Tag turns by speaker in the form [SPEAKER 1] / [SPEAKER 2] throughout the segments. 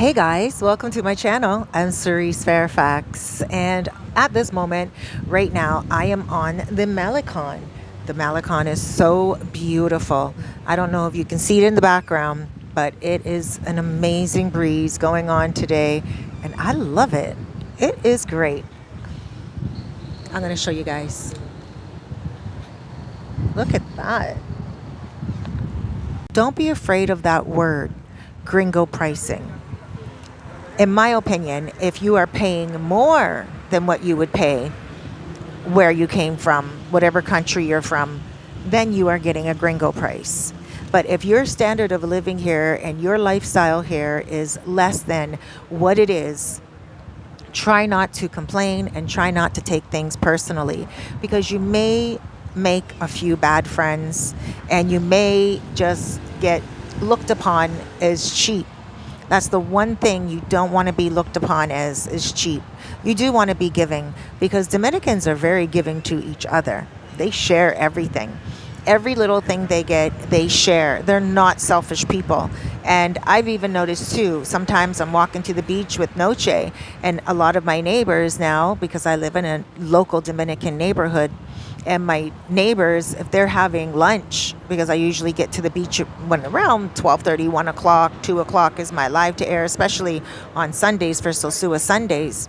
[SPEAKER 1] Hey guys, welcome to my channel. I'm CERISE.FAIRFAX, and at this moment, right now, I am on the Malecon. The Malecon is so beautiful. I don't know if you can see it in the background, but it is an amazing breeze going on today, and I love it. It is great. I'm going to show you guys. Look at that. Don't be afraid of that word, gringo pricing. In my opinion, if you are paying more than what you would pay where you came from, whatever country you're from, then you are getting a gringo price. But if your standard of living here and your lifestyle here is less than what it is, try not to complain and try not to take things personally, because you may make a few bad friends and you may just get looked upon as cheap. That's the one thing you don't want to be looked upon as, is cheap. You do want to be giving, because Dominicans are very giving to each other. They share everything. Every little thing they get, they share. They're not selfish people. And I've even noticed too, sometimes I'm walking to the beach with Noche, and a lot of my neighbors now, because I live in a local Dominican neighborhood, and my neighbors, if they're having lunch, because I usually get to the beach when around 12:30, 1 o'clock, 2 o'clock is my live to air, especially on Sundays for Sosua Sundays.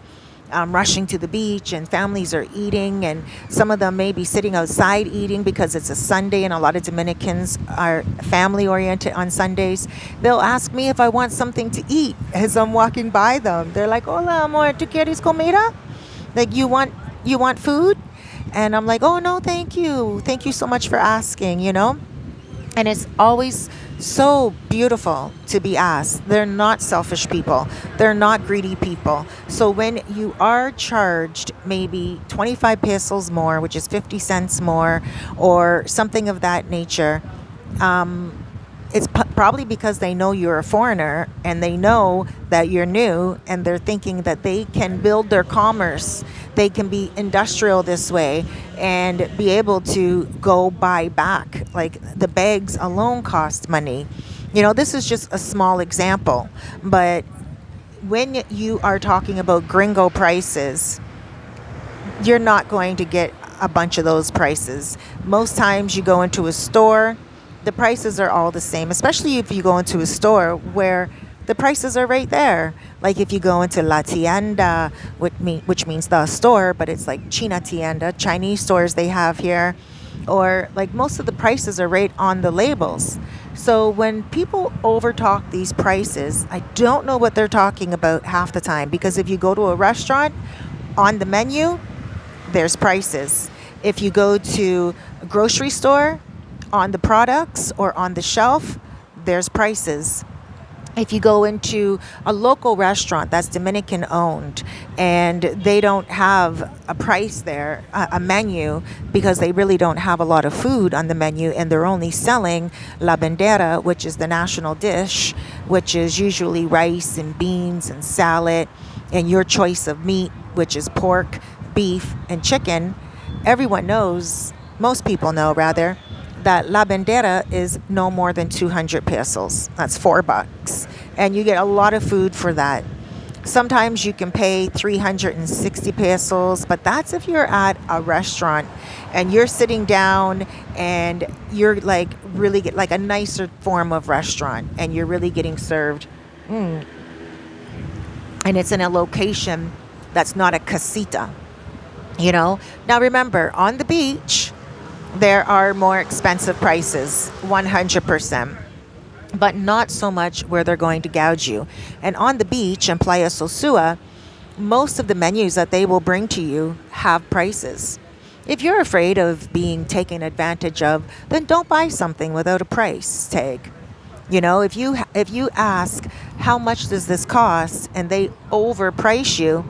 [SPEAKER 1] I'm rushing to the beach and families are eating, and some of them may be sitting outside eating because it's a Sunday, and a lot of Dominicans are family oriented on Sundays. They'll ask me if I want something to eat as I'm walking by them. They're like, "Hola, amor, ¿tú quieres comida?" Like, you want food? And I'm like, "Oh, no, thank you. Thank you so much for asking. And it's always so beautiful to be asked. They're not selfish people. They're not greedy people. So when you are charged maybe 25 pesos more, which is 50 cents more, or something of that nature, it's probably because they know you're a foreigner and they know that you're new, and they're thinking that they can build their commerce. They can be industrial this way and be able to go buy back. Like, the bags alone cost money. This is just a small example. But when you are talking about gringo prices, you're not going to get a bunch of those prices. Most times you go into a store, the prices are all the same, especially if you go into a store where the prices are right there. Like if you go into La Tienda, which means the store, but it's like China Tienda, Chinese stores they have here, or like most of the prices are right on the labels. So when people overtalk these prices, I don't know what they're talking about half the time, because if you go to a restaurant, on the menu, there's prices. If you go to a grocery store, on the products or on the shelf, there's prices. If you go into a local restaurant that's Dominican owned and they don't have a price there, a menu, because they really don't have a lot of food on the menu, and they're only selling la bandera, which is the national dish, which is usually rice and beans and salad and your choice of meat, which is pork, beef, and chicken. Everyone knows, most people know rather, that la bandera is no more than 200 pesos. That's $4. And you get a lot of food for that. Sometimes you can pay 360 pesos, but that's if you're at a restaurant and you're sitting down and you're like really get like a nicer form of restaurant and you're really getting served. And it's in a location that's not a casita. Now remember, on the beach, there are more expensive prices, 100%, but not so much where they're going to gouge you. And on the beach in Playa Sosua, most of the menus that they will bring to you have prices. If you're afraid of being taken advantage of, then don't buy something without a price tag. If you ask, how much does this cost, and they overprice you,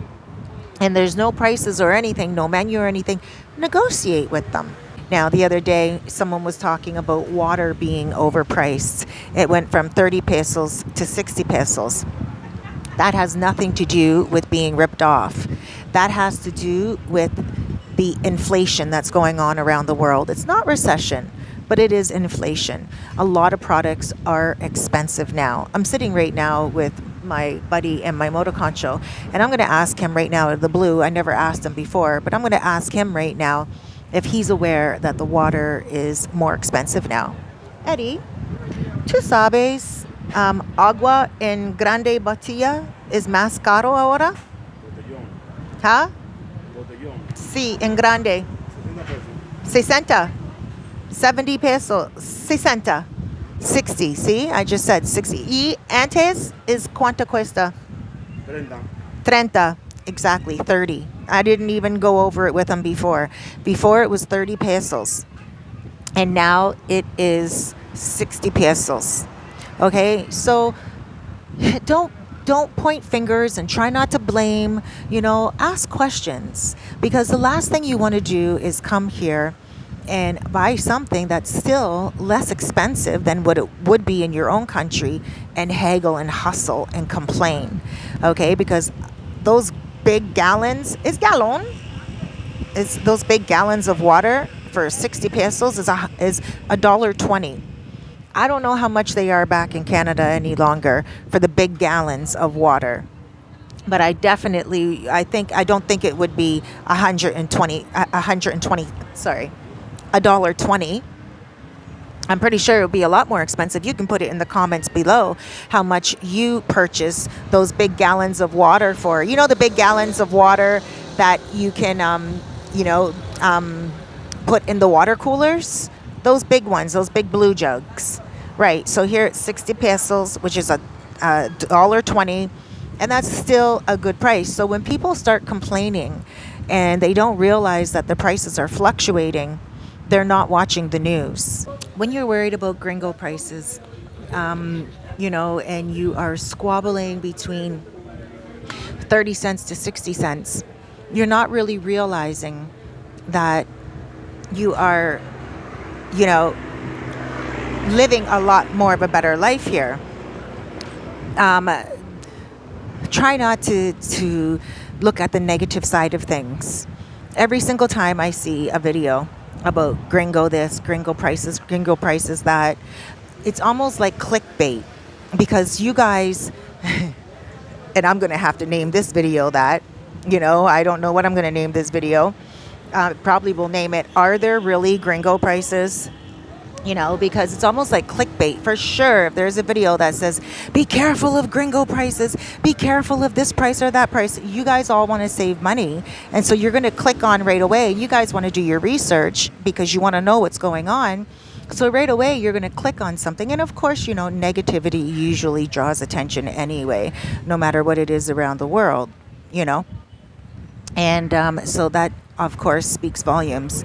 [SPEAKER 1] and there's no prices or anything, no menu or anything, negotiate with them. Now, the other day, someone was talking about water being overpriced. It went from 30 pesos to 60 pesos. That has nothing to do with being ripped off. That has to do with the inflation that's going on around the world. It's not recession. but it is inflation. A lot of products are expensive now. I'm sitting right now with my buddy and my moto concho, and I'm going to ask him right now out of the blue. I never asked him before, but I'm going to ask him right now if he's aware that the water is more expensive now. Eddie, tú sabes, agua en grande botella es más caro ahora?
[SPEAKER 2] Botellón.
[SPEAKER 1] ¿Ah?
[SPEAKER 2] Botellón.
[SPEAKER 1] Sí, en grande.
[SPEAKER 2] 60 pesos.
[SPEAKER 1] 60. 70 pesos. 60. 60. See, I just said 60. Y antes is cuánto cuesta?
[SPEAKER 2] 30.
[SPEAKER 1] 30. Exactly, 30. I didn't even go over it with them before. Before it was 30 pesos. And now it is 60 pesos. Okay? So don't point fingers and try not to blame, ask questions, because the last thing you want to do is come here and buy something that's still less expensive than what it would be in your own country and haggle and hustle and complain. Okay? Because those big gallons, those big gallons of water for 60 pesos is $1.20. I don't know how much they are back in Canada any longer for the big gallons of water. But I don't think it would be $1.20. I'm pretty sure it would be a lot more expensive. You can put it in the comments below how much you purchase those big gallons of water for. You know, the big gallons of water that you can, put in the water coolers? Those big ones, those big blue jugs. Right. So here it's 60 pesos, which is $1.20. And that's still a good price. So when people start complaining and they don't realize that the prices are fluctuating, they're not watching the news. When you're worried about gringo prices, and you are squabbling between 30 cents to 60 cents, you're not really realizing that you are, living a lot more of a better life here. Try not to look at the negative side of things. Every single time I see a video about gringo this, gringo prices that, it's almost like clickbait, because you guys, and I'm going to have to name this video that, I don't know what I'm going to name this video. Probably will name it, Are There Really Gringo Prices? Because it's almost like clickbait. For sure, if there's a video that says, be careful of gringo prices, be careful of this price or that price, you guys all want to save money. And so you're going to click on right away. You guys want to do your research because you want to know what's going on. So right away, you're going to click on something. And of course, negativity usually draws attention anyway, no matter what it is around the world, And so that, of course, speaks volumes.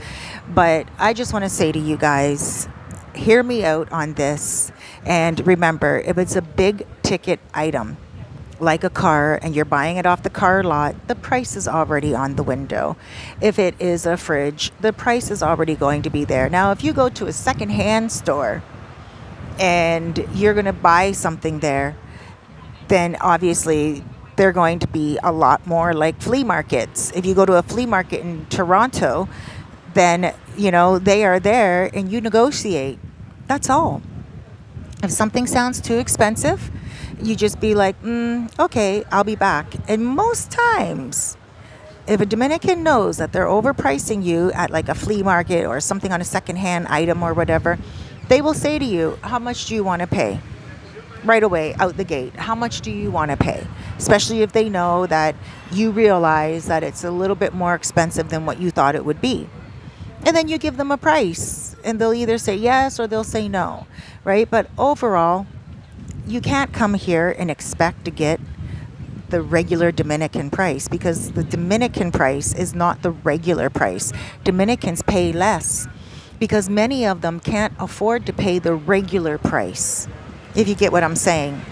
[SPEAKER 1] But I just want to say to you guys, hear me out on this. And remember, if it's a big ticket item, like a car, and you're buying it off the car lot, the price is already on the window. If it is a fridge, the price is already going to be there. Now, if you go to a secondhand store and you're going to buy something there, then obviously they're going to be a lot more like flea markets. If you go to a flea market in Toronto, then, they are there and you negotiate. That's all. If something sounds too expensive, you just be like, okay, I'll be back. And most times, if a Dominican knows that they're overpricing you at like a flea market or something on a secondhand item or whatever, they will say to you, how much do you want to pay? Right away, out the gate. How much do you want to pay? Especially if they know that you realize that it's a little bit more expensive than what you thought it would be. And then you give them a price and they'll either say yes or they'll say no, right? But overall, you can't come here and expect to get the regular Dominican price, because the Dominican price is not the regular price. Dominicans pay less because many of them can't afford to pay the regular price, if you get what I'm saying.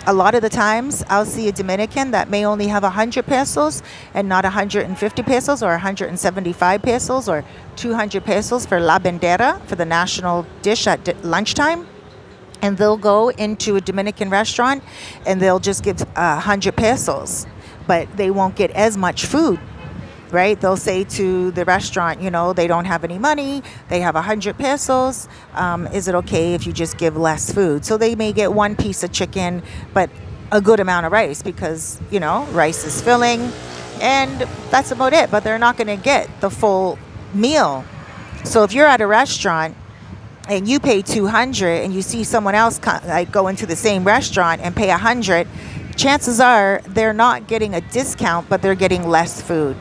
[SPEAKER 1] A lot of the times I'll see a Dominican that may only have 100 pesos and not 150 pesos or 175 pesos or 200 pesos for la bandera, for the national dish at lunchtime. And they'll go into a Dominican restaurant and they'll just give 100 pesos, but they won't get as much food. right? They'll say to the restaurant, they don't have any money. They have 100 pesos. Is it okay if you just give less food? So they may get one piece of chicken, but a good amount of rice because, rice is filling and that's about it. But they're not going to get the full meal. So if you're at a restaurant and you pay 200 and you see someone else go into the same restaurant and pay 100, chances are they're not getting a discount, but they're getting less food.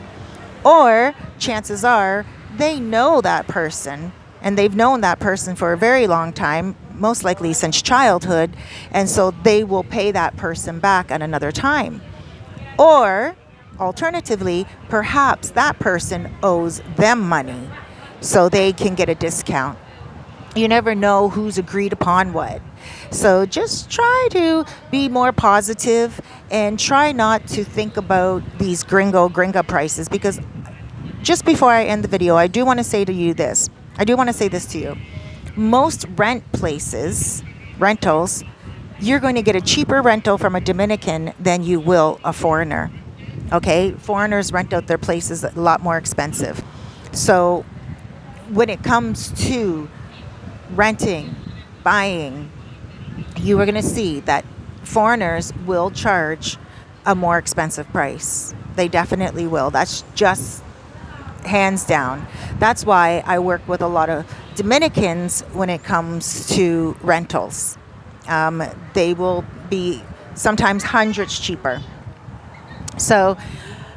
[SPEAKER 1] Or chances are they know that person and they've known that person for a very long time, most likely since childhood, and so they will pay that person back at another time. Or alternatively, perhaps that person owes them money so they can get a discount. You never know who's agreed upon what. So just try to be more positive and try not to think about these gringa prices, because just before I end the video, I do want to say this to you. Most rentals, you're going to get a cheaper rental from a Dominican than you will a foreigner. Okay? Foreigners rent out their places a lot more expensive. So when it comes to renting, buying, you are going to see that foreigners will charge a more expensive price. They definitely will. That's just hands down. That's why I work with a lot of Dominicans when it comes to rentals. They will be sometimes hundreds cheaper. So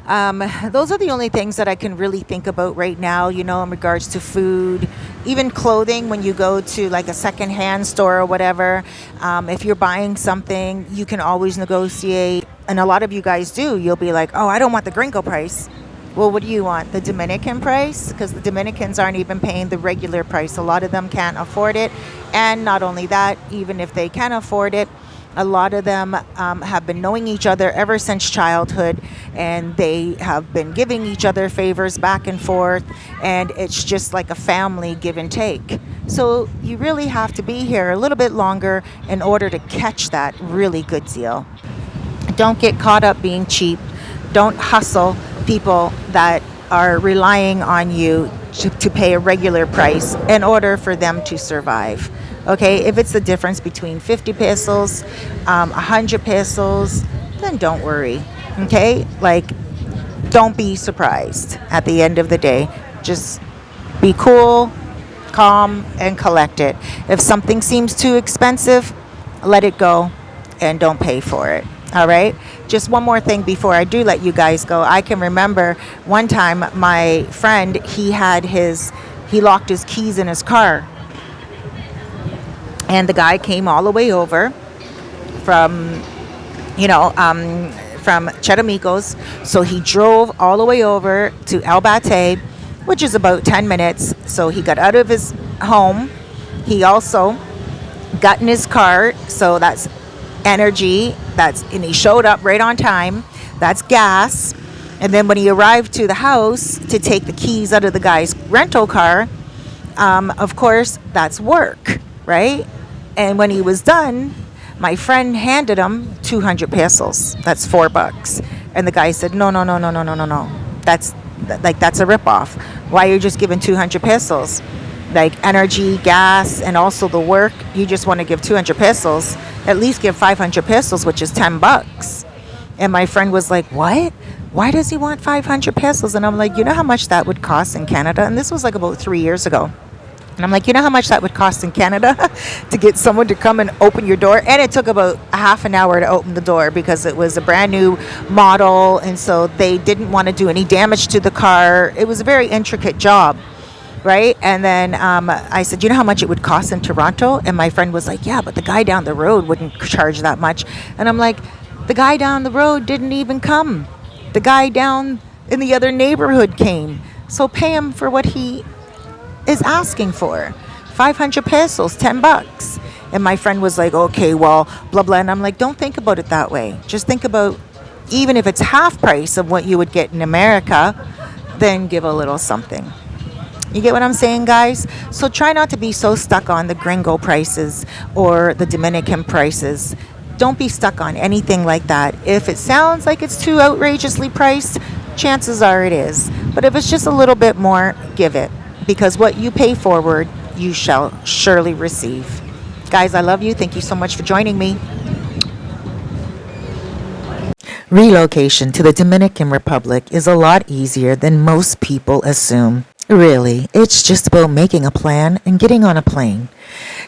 [SPEAKER 1] those are the only things that I can really think about right now, in regards to food, even clothing. When you go to like a secondhand store or whatever, if you're buying something, you can always negotiate. And a lot of you guys do. You'll be like, oh, I don't want the gringo price. Well, what do you want? The Dominican price? Because the Dominicans aren't even paying the regular price. A lot of them can't afford it. And not only that, even if they can afford it, a lot of them have been knowing each other ever since childhood, and they have been giving each other favors back and forth, and it's just like a family give and take. So you really have to be here a little bit longer in order to catch that really good deal. Don't get caught up being cheap. Don't hustle people that are relying on you to pay a regular price in order for them to survive. Okay, if it's the difference between 50 pesos, 100 pesos, then don't worry. Okay, don't be surprised at the end of the day. Just be cool, calm, and collected. If something seems too expensive, let it go and don't pay for it. All right. Just one more thing before I do let you guys go. I can remember one time my friend, he locked his keys in his car. And the guy came all the way over from Chetamicos. So he drove all the way over to El Bate, which is about 10 minutes. So he got out of his home. He also got in his car. So that's energy. And he showed up right on time. That's gas. And then when he arrived to the house to take the keys out of the guy's rental car, of course, that's work, right? And when he was done, my friend handed him 200 pesos. That's $4. And the guy said, no. That's a ripoff. Why are you just giving 200 pesos? Like energy, gas, and also the work. You just want to give 200 pesos. At least give 500 pesos, which is $10. And my friend was like, what? Why does he want 500 pesos? And I'm like, you know how much that would cost in Canada? And this was like about 3 years ago. And I'm like, you know how much that would cost in Canada to get someone to come and open your door? And it took about a half an hour to open the door because it was a brand new model. And so they didn't want to do any damage to the car. It was a very intricate job, right? And then I said, you know how much it would cost in Toronto? And my friend was like, yeah, but the guy down the road wouldn't charge that much. And I'm like, the guy down the road didn't even come. The guy down in the other neighborhood came. So pay him for what he is asking for. 500 pesos, $10. And my friend was like, okay, well, blah, blah. And I'm like, don't think about it that way. Just think about, even if it's half price of what you would get in America, then give a little something. You get what I'm saying, guys? So try not to be so stuck on the gringo prices or the Dominican prices. Don't be stuck on anything like that. If it sounds like it's too outrageously priced, chances are it is. But if it's just a little bit more, give it. Because what you pay forward, you shall surely receive. Guys, I love you. Thank you so much for joining me. Relocation to the Dominican Republic is a lot easier than most people assume. Really, it's just about making a plan and getting on a plane.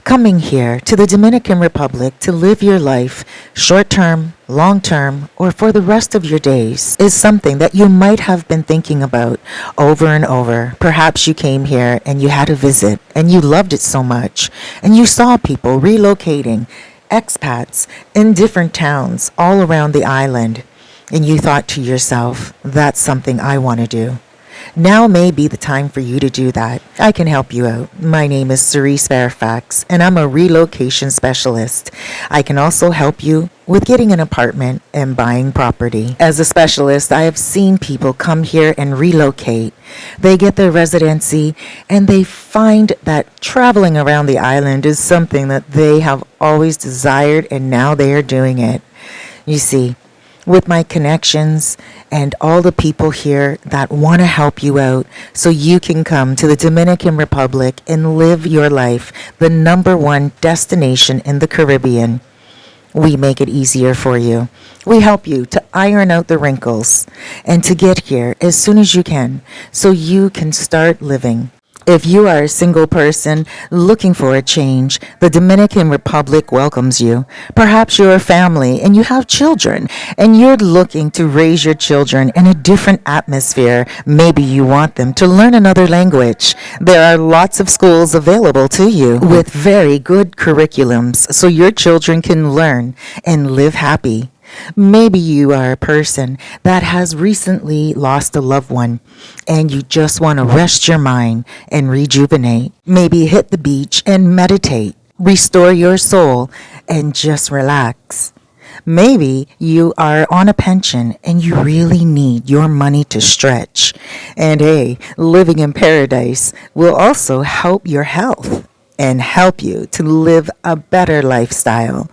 [SPEAKER 1] Coming here to the Dominican Republic to live your life, short term, long term, or for the rest of your days, is something that you might have been thinking about over and over. Perhaps you came here and you had a visit and you loved it so much, and you saw people relocating, expats in different towns all around the island, and you thought to yourself, that's something I want to do. Now may be the time for you to do that. I can help you out. My name is CERISE.FAIRFAX, and I'm a relocation specialist. I can also help you with getting an apartment and buying property. As a specialist, I have seen people come here and relocate. They get their residency, and they find that traveling around the island is something that they have always desired, and now they are doing it. You see, with my connections and all the people here that want to help you out so you can come to the Dominican Republic and live your life, the number one destination in the Caribbean. We make it easier for you. We help you to iron out the wrinkles and to get here as soon as you can so you can start living. If you are a single person looking for a change, the Dominican Republic welcomes you. Perhaps you're a family and you have children and you're looking to raise your children in a different atmosphere. Maybe you want them to learn another language. There are lots of schools available to you with very good curriculums so your children can learn and live happy. Maybe you are a person that has recently lost a loved one and you just want to rest your mind and rejuvenate. Maybe hit the beach and meditate, restore your soul, and just relax. Maybe you are on a pension and you really need your money to stretch. And hey, living in paradise will also help your health and help you to live a better lifestyle.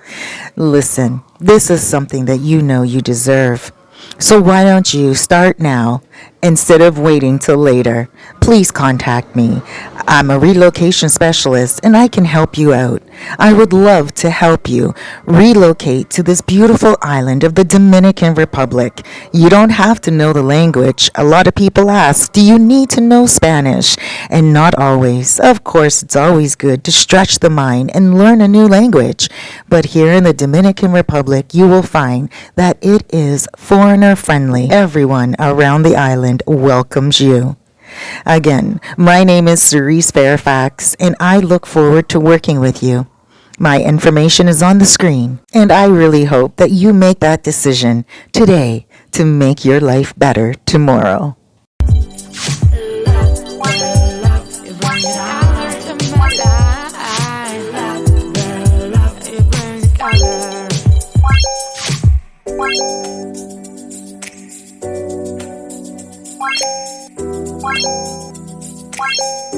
[SPEAKER 1] Listen, this is something that you know you deserve. So why don't you start now instead of waiting till later? Please contact me. I'm a relocation specialist and I can help you out. I would love to help you relocate to this beautiful island of the Dominican Republic. You don't have to know the language. A lot of people ask, do you need to know Spanish? And not always. Of course, it's always good to stretch the mind and learn a new language. But here in the Dominican Republic, you will find that it is foreigner friendly. Everyone around the island welcomes you. Again, my name is CERISE.FAIRFAX, and I look forward to working with you. My information is on the screen, and I really hope that you make that decision today to make your life better tomorrow.
[SPEAKER 3] What?